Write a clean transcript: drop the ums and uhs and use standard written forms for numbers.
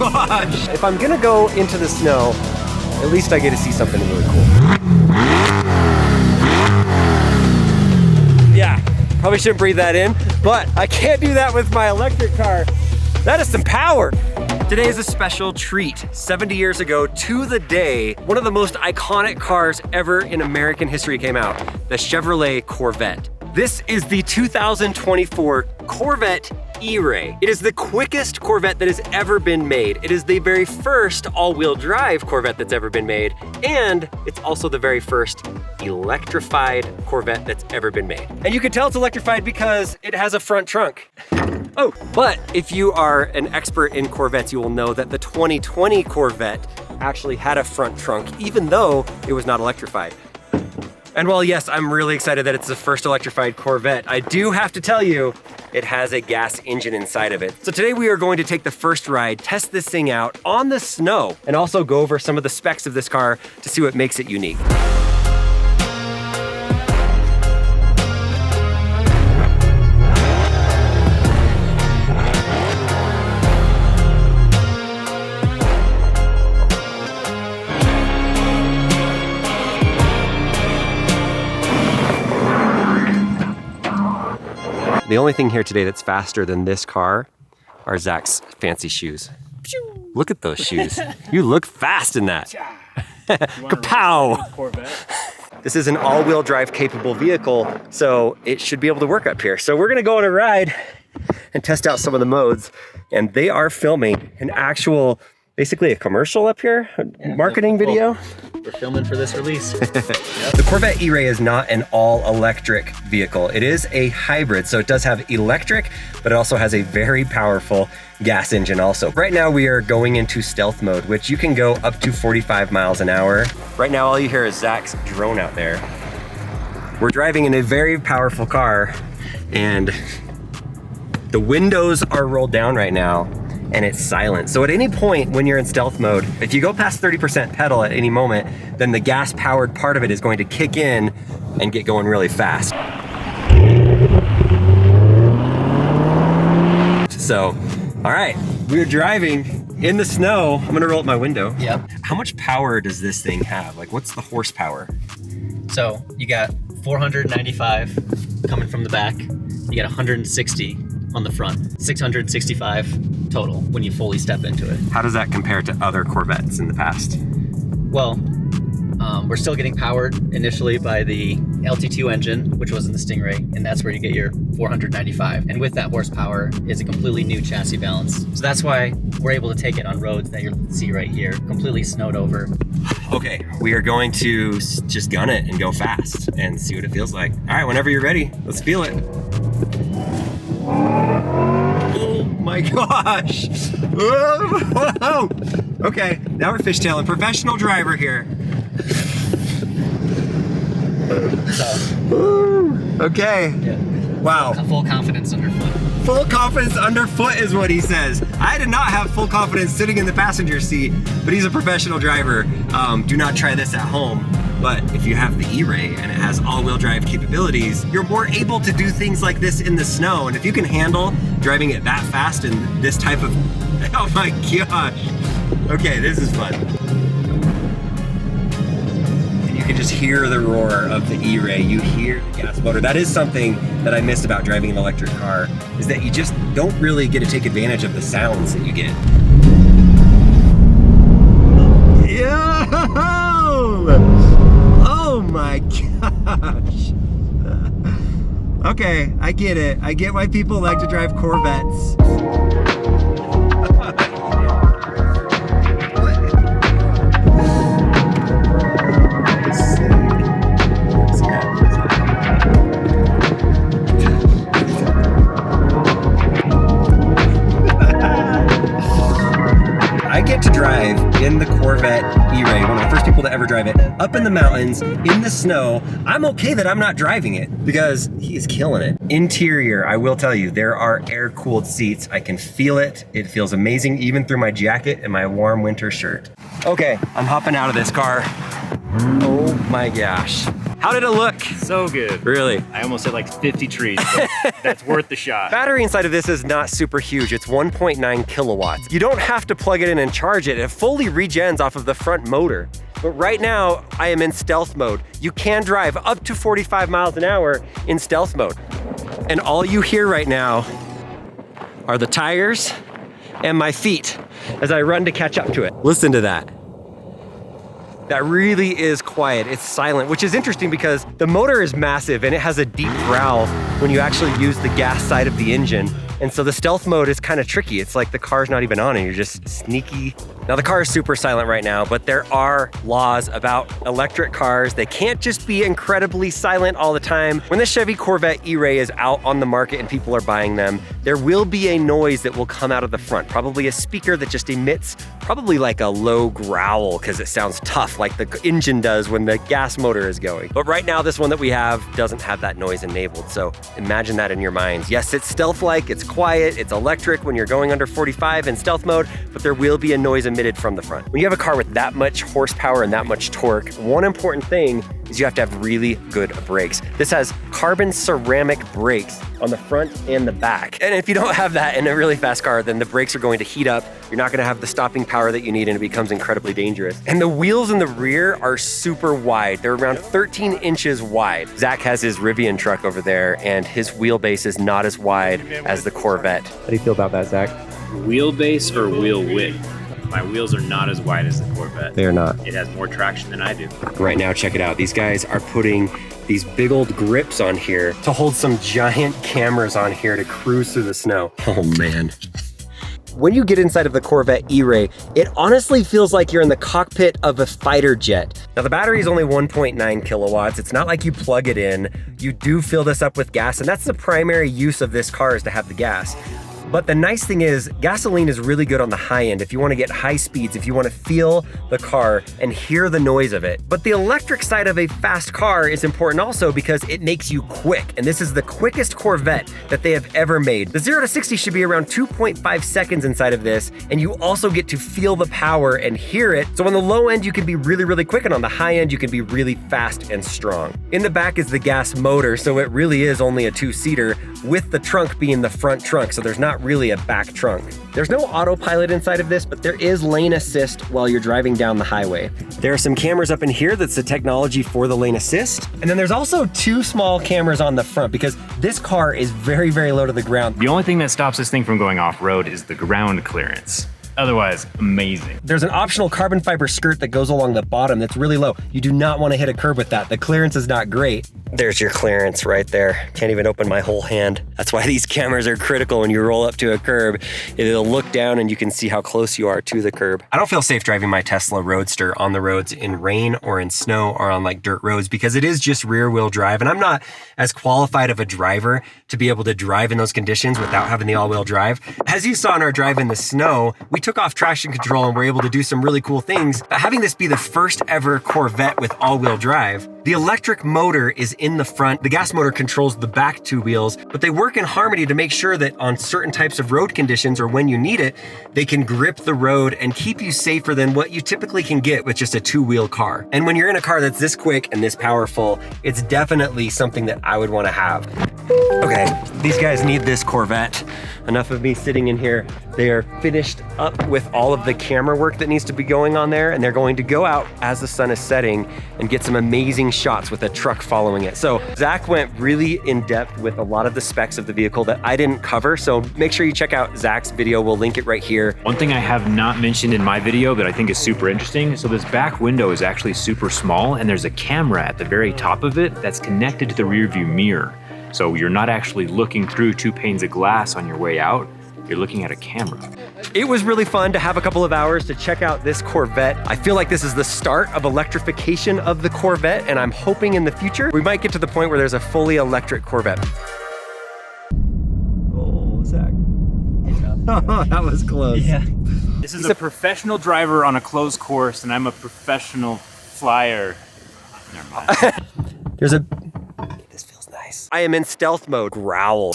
gosh! If I'm gonna go into the snow, at least I get to see something really cool. Yeah, probably shouldn't breathe that in, but I can't do that with my electric car. That is some power. Today is a special treat. 70 years ago to the day, one of the most iconic cars ever in American history came out, the Chevrolet Corvette. This is the 2024 Corvette E-Ray. It is the quickest Corvette that has ever been made. It is the very first all-wheel drive Corvette that's ever been made, and it's also the very first electrified Corvette that's ever been made. And you can tell it's electrified because it has a front trunk. Oh, but if you are an expert in Corvettes, you will know that the 2020 Corvette actually had a front trunk, even though it was not electrified. And while yes, I'm really excited that it's the first electrified Corvette, I do have to tell you, it has a gas engine inside of it. So today we are going to take the first ride, test this thing out on the snow, and also go over some of the specs of this car to see what makes it unique. The only thing here today that's faster than this car are Zach's fancy shoes. Look at those shoes. You look fast in that. Kapow! This is an all-wheel drive capable vehicle, so it should be able to work up here. So we're gonna go on a ride and test out some of the modes. And they are filming an actual, basically a commercial up here, a marketing video. We're filming for this release. The Corvette E-Ray is not an all-electric vehicle. It is a hybrid, so it does have electric, but it also has a very powerful gas engine also. Right now we are going into stealth mode, which you can go up to 45 miles an hour. Right now all you hear is Zach's drone out there. We're driving in a very powerful car, and the windows are rolled down right now, and it's silent. So at any point when you're in stealth mode, if you go past 30% pedal at any moment, then the gas powered part of it is going to kick in and get going really fast. So, all right, we're driving in the snow. I'm gonna roll up my window. Yep. How much power does this thing have? Like, what's the horsepower? So you got 495 coming from the back. You got 160 on the front, 665 total when you fully step into it. How does that compare to other Corvettes in the past? Well, we're still getting powered initially by the LT2 engine, which was in the Stingray, and that's where you get your 495. And with that horsepower is a completely new chassis balance. So that's why we're able to take it on roads that you see right here, completely snowed over. Okay, we are going to just gun it and go fast and see what it feels like. All right, whenever you're ready, let's feel it. Oh my gosh! Whoa. Okay, now we're fishtailing. Professional driver here. Okay. Yeah. Wow. Full confidence underfoot. Full confidence underfoot is what he says. I did not have full confidence sitting in the passenger seat, but he's a professional driver. Do not try this at home. But if you have the E-Ray and it has all-wheel drive capabilities, you're more able to do things like this in the snow. And if you can handle driving it that fast in this type of, oh my gosh. Okay, this is fun. And you can just hear the roar of the E-Ray. You hear the gas motor. That is something that I miss about driving an electric car, is that you just don't really get to take advantage of the sounds that you get. Yeah! Oh my gosh. Okay, I get it. I get why people like to drive Corvettes. I get to drive in the Corvette E-Ray, one of the first people to ever drive it, up in the mountains, in the snow. I'm okay that I'm not driving it because he is killing it. Interior, I will tell you, there are air-cooled seats. I can feel it. It feels amazing even through my jacket and my warm winter shirt. Okay, I'm hopping out of this car. Oh my gosh. How did it look? So good. Really? I almost hit like 50 trees, but that's worth the shot. Battery inside of this is not super huge. It's 1.9 kilowatts. You don't have to plug it in and charge it. It fully regens off of the front motor. But right now, I am in stealth mode. You can drive up to 45 miles an hour in stealth mode. And all you hear right now are the tires and my feet as I run to catch up to it. Listen to that. That really is quiet. It's silent, which is interesting because the motor is massive and it has a deep growl when you actually use the gas side of the engine. And so the stealth mode is kind of tricky. It's like the car's not even on and you're just sneaky. Now the car is super silent right now, but there are laws about electric cars. They can't just be incredibly silent all the time. When the Chevy Corvette E-Ray is out on the market and people are buying them, there will be a noise that will come out of the front, probably a speaker that just emits probably like a low growl because it sounds tough like the engine does when the gas motor is going. But right now, this one that we have doesn't have that noise enabled. So imagine that in your minds. Yes, it's stealth-like, it's quiet, it's electric when you're going under 45 in stealth mode, but there will be a noise emitted from the front. When you have a car with that much horsepower and that much torque, one important thing is you have to have really good brakes. This has carbon ceramic brakes on the front and the back. And if you don't have that in a really fast car, then the brakes are going to heat up. You're not gonna have the stopping power that you need and it becomes incredibly dangerous. And the wheels in the rear are super wide. They're around 13 inches wide. Zach has his Rivian truck over there and his wheelbase is not as wide as the Corvette. How do you feel about that, Zach? Wheelbase or wheel width? My wheels are not as wide as the Corvette. They are not. It has more traction than I do. Right now, check it out. These guys are putting these big old grips on here to hold some giant cameras on here to cruise through the snow. Oh man. When you get inside of the Corvette E-Ray, it honestly feels like you're in the cockpit of a fighter jet. Now the battery is only 1.9 kilowatts. It's not like you plug it in. You do fill this up with gas, and that's the primary use of this car is to have the gas. But the nice thing is gasoline is really good on the high end if you want to get high speeds, if you want to feel the car and hear the noise of it. But the electric side of a fast car is important also because it makes you quick. And this is the quickest Corvette that they have ever made. The 0 to 60 should be around 2.5 seconds inside of this. And you also get to feel the power and hear it. So on the low end, you can be really, really quick. And on the high end, you can be really fast and strong. In the back is the gas motor. So it really is only a two-seater with the trunk being the front trunk. So there's not really a back trunk. There's no autopilot inside of this, but there is lane assist while you're driving down the highway. There are some cameras up in here that's the technology for the lane assist. And then there's also two small cameras on the front because this car is very, very low to the ground. The only thing that stops this thing from going off-road is the ground clearance. Otherwise, amazing. There's an optional carbon fiber skirt that goes along the bottom that's really low. You do not want to hit a curb with that. The clearance is not great. There's your clearance right there. Can't even open my whole hand. That's why these cameras are critical when you roll up to a curb. It'll look down and you can see how close you are to the curb. I don't feel safe driving my Tesla Roadster on the roads in rain or in snow or on like dirt roads because it is just rear wheel drive and I'm not as qualified of a driver to be able to drive in those conditions without having the all-wheel drive. As you saw in our drive in the snow, we took off traction control and were able to do some really cool things. But having this be the first ever Corvette with all-wheel drive, the electric motor is in the front. The gas motor controls the back two wheels, but they work in harmony to make sure that on certain types of road conditions or when you need it, they can grip the road and keep you safer than what you typically can get with just a two-wheel car. And when you're in a car that's this quick and this powerful, it's definitely something that I would want to have. Okay, these guys need this Corvette. Enough of me sitting in here. They are finished up with all of the camera work that needs to be going on there, and they're going to go out as the sun is setting and get some amazing shots with a truck following it. So Zach went really in depth with a lot of the specs of the vehicle that I didn't cover. So make sure you check out Zach's video. We'll link it right here. One thing I have not mentioned in my video that I think is super interesting. So this back window is actually super small and there's a camera at the very top of it that's connected to the rear view mirror. So you're not actually looking through two panes of glass on your way out. You're looking at a camera. It was really fun to have a couple of hours to check out this Corvette. I feel like this is the start of electrification of the Corvette, and I'm hoping in the future we might get to the point where there's a fully electric Corvette. Oh, Zach. Oh, that was close. Yeah. This is a professional driver on a closed course, and I'm a professional flyer. Never mind. This feels nice. I am in stealth mode. Growl.